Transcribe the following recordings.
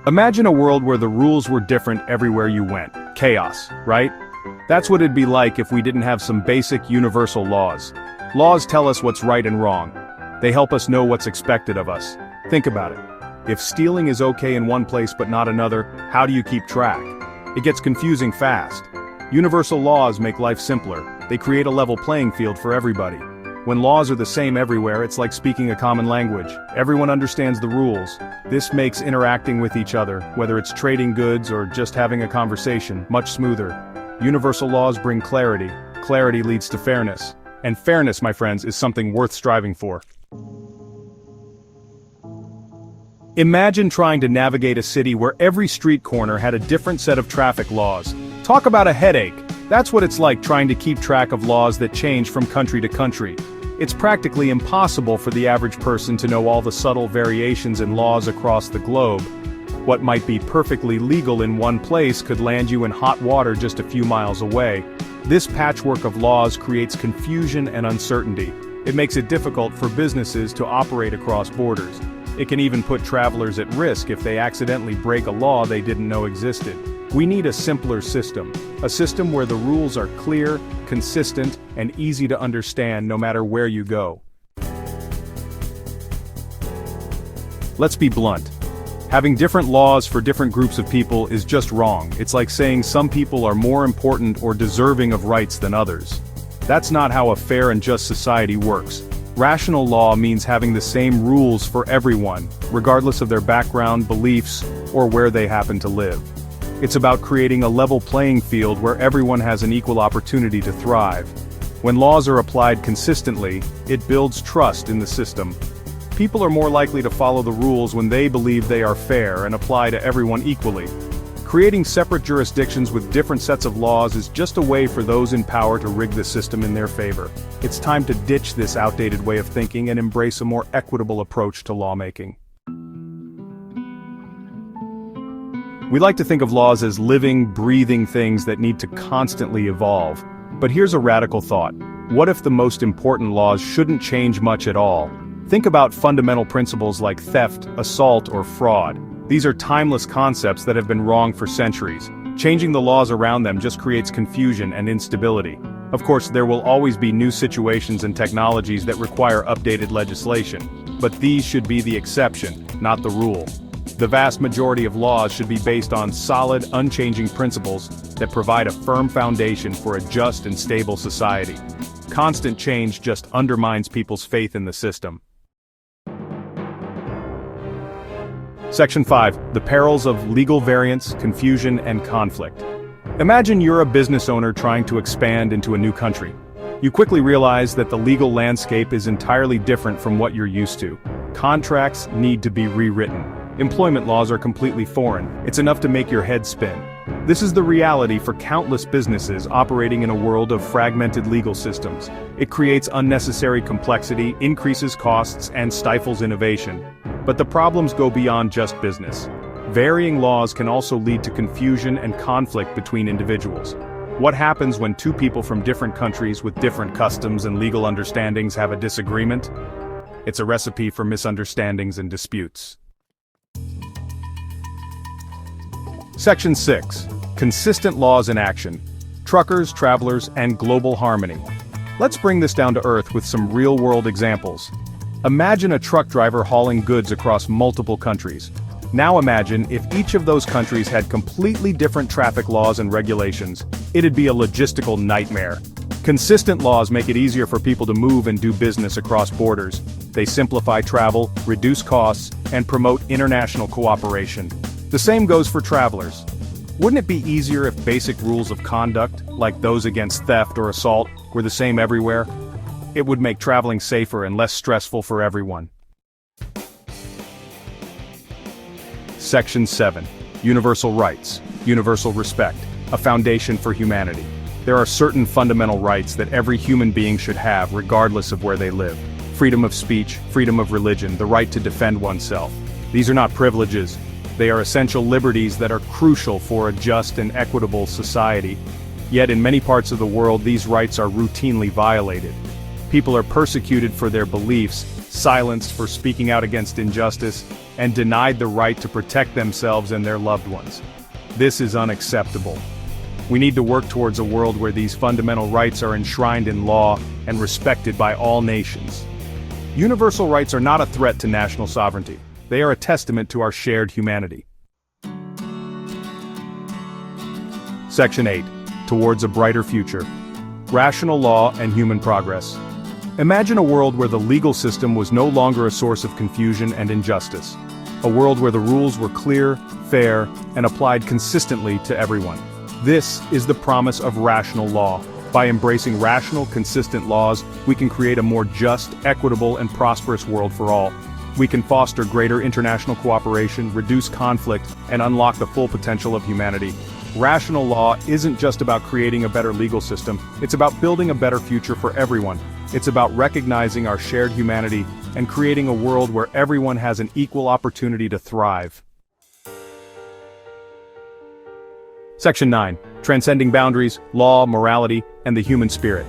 Imagine a world where the rules were different everywhere you went. Chaos, right? That's what it'd be like if we didn't have some basic universal laws. Laws tell us what's right and wrong. They help us know what's expected of us. Think about it. If stealing is okay in one place but not another, how do you keep track? It gets confusing fast. Universal laws make life simpler. They create a level playing field for everybody. When laws are the same everywhere, it's like speaking a common language. Everyone understands the rules. This makes interacting with each other, whether it's trading goods or just having a conversation, much smoother. Universal laws bring clarity. Clarity leads to fairness. And fairness, my friends, is something worth striving for. Imagine trying to navigate a city where every street corner had a different set of traffic laws. Talk about a headache. That's what it's like trying to keep track of laws that change from country to country. It's practically impossible for the average person to know all the subtle variations in laws across the globe. What might be perfectly legal in one place could land you in hot water just a few miles away. This patchwork of laws creates confusion and uncertainty. It makes it difficult for businesses to operate across borders. It can even put travelers at risk if they accidentally break a law they didn't know existed. We need a simpler system. A system where the rules are clear, consistent, and easy to understand no matter where you go. Let's be blunt. Having different laws for different groups of people is just wrong. It's like saying some people are more important or deserving of rights than others. That's not how a fair and just society works. Rational law means having the same rules for everyone, regardless of their background, beliefs, or where they happen to live. It's about creating a level playing field where everyone has an equal opportunity to thrive. When laws are applied consistently, it builds trust in the system. People are more likely to follow the rules when they believe they are fair and apply to everyone equally. Creating separate jurisdictions with different sets of laws is just a way for those in power to rig the system in their favor. It's time to ditch this outdated way of thinking and embrace a more equitable approach to lawmaking. We like to think of laws as living, breathing things that need to constantly evolve. But here's a radical thought. What if the most important laws shouldn't change much at all? Think about fundamental principles like theft, assault, or fraud. These are timeless concepts that have been wrong for centuries. Changing the laws around them just creates confusion and instability. Of course, there will always be new situations and technologies that require updated legislation. But these should be the exception, not the rule. The vast majority of laws should be based on solid, unchanging principles that provide a firm foundation for a just and stable society. Constant change just undermines people's faith in the system. Section 5. The perils of legal variance, confusion, and conflict. Imagine you're a business owner trying to expand into a new country. You quickly realize that the legal landscape is entirely different from what you're used to. Contracts need to be rewritten. Employment laws are completely foreign. It's enough to make your head spin. This is the reality for countless businesses operating in a world of fragmented legal systems. It creates unnecessary complexity, increases costs, and stifles innovation. But the problems go beyond just business. Varying laws can also lead to confusion and conflict between individuals. What happens when two people from different countries with different customs and legal understandings have a disagreement? It's a recipe for misunderstandings and disputes. Section 6. Consistent laws in action. Truckers, travelers, and global harmony. Let's bring this down to earth with some real-world examples. Imagine a truck driver hauling goods across multiple countries. Now imagine if each of those countries had completely different traffic laws and regulations. It'd be a logistical nightmare. Consistent laws make it easier for people to move and do business across borders. They simplify travel, reduce costs, and promote international cooperation. The same goes for travelers. Wouldn't it be easier if basic rules of conduct, like those against theft or assault, were the same everywhere? It would make traveling safer and less stressful for everyone. Section 7. Universal rights. Universal respect. A foundation for humanity. There are certain fundamental rights that every human being should have regardless of where they live. Freedom of speech, freedom of religion, the right to defend oneself. These are not privileges. They are essential liberties that are crucial for a just and equitable society. Yet in many parts of the world these rights are routinely violated. People are persecuted for their beliefs, silenced for speaking out against injustice, and denied the right to protect themselves and their loved ones. This is unacceptable. We need to work towards a world where these fundamental rights are enshrined in law and respected by all nations. Universal rights are not a threat to national sovereignty. They are a testament to our shared humanity. Section 8. Towards a brighter future. Rational law and human progress. Imagine a world where the legal system was no longer a source of confusion and injustice. A world where the rules were clear, fair, and applied consistently to everyone. This is the promise of rational law. By embracing rational, consistent laws, we can create a more just, equitable, and prosperous world for all. We can foster greater international cooperation, reduce conflict, and unlock the full potential of humanity. Rational law isn't just about creating a better legal system, it's about building a better future for everyone. It's about recognizing our shared humanity and creating a world where everyone has an equal opportunity to thrive. Section 9. Transcending boundaries, law, morality, and the human spirit.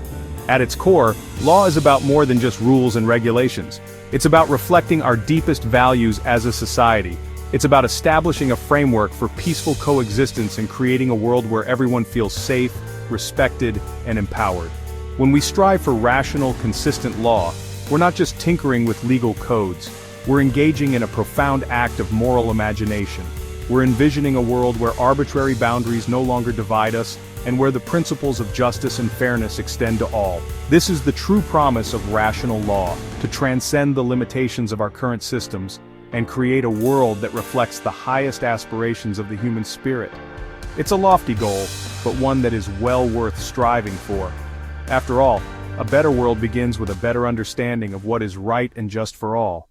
At its core, law is about more than just rules and regulations. It's about reflecting our deepest values as a society. It's about establishing a framework for peaceful coexistence and creating a world where everyone feels safe, respected, and empowered. When we strive for rational, consistent law, we're not just tinkering with legal codes. We're engaging in a profound act of moral imagination. We're envisioning a world where arbitrary boundaries no longer divide us, and where the principles of justice and fairness extend to all. This is the true promise of rational law, to transcend the limitations of our current systems, and create a world that reflects the highest aspirations of the human spirit. It's a lofty goal, but one that is well worth striving for. After all, a better world begins with a better understanding of what is right and just for all.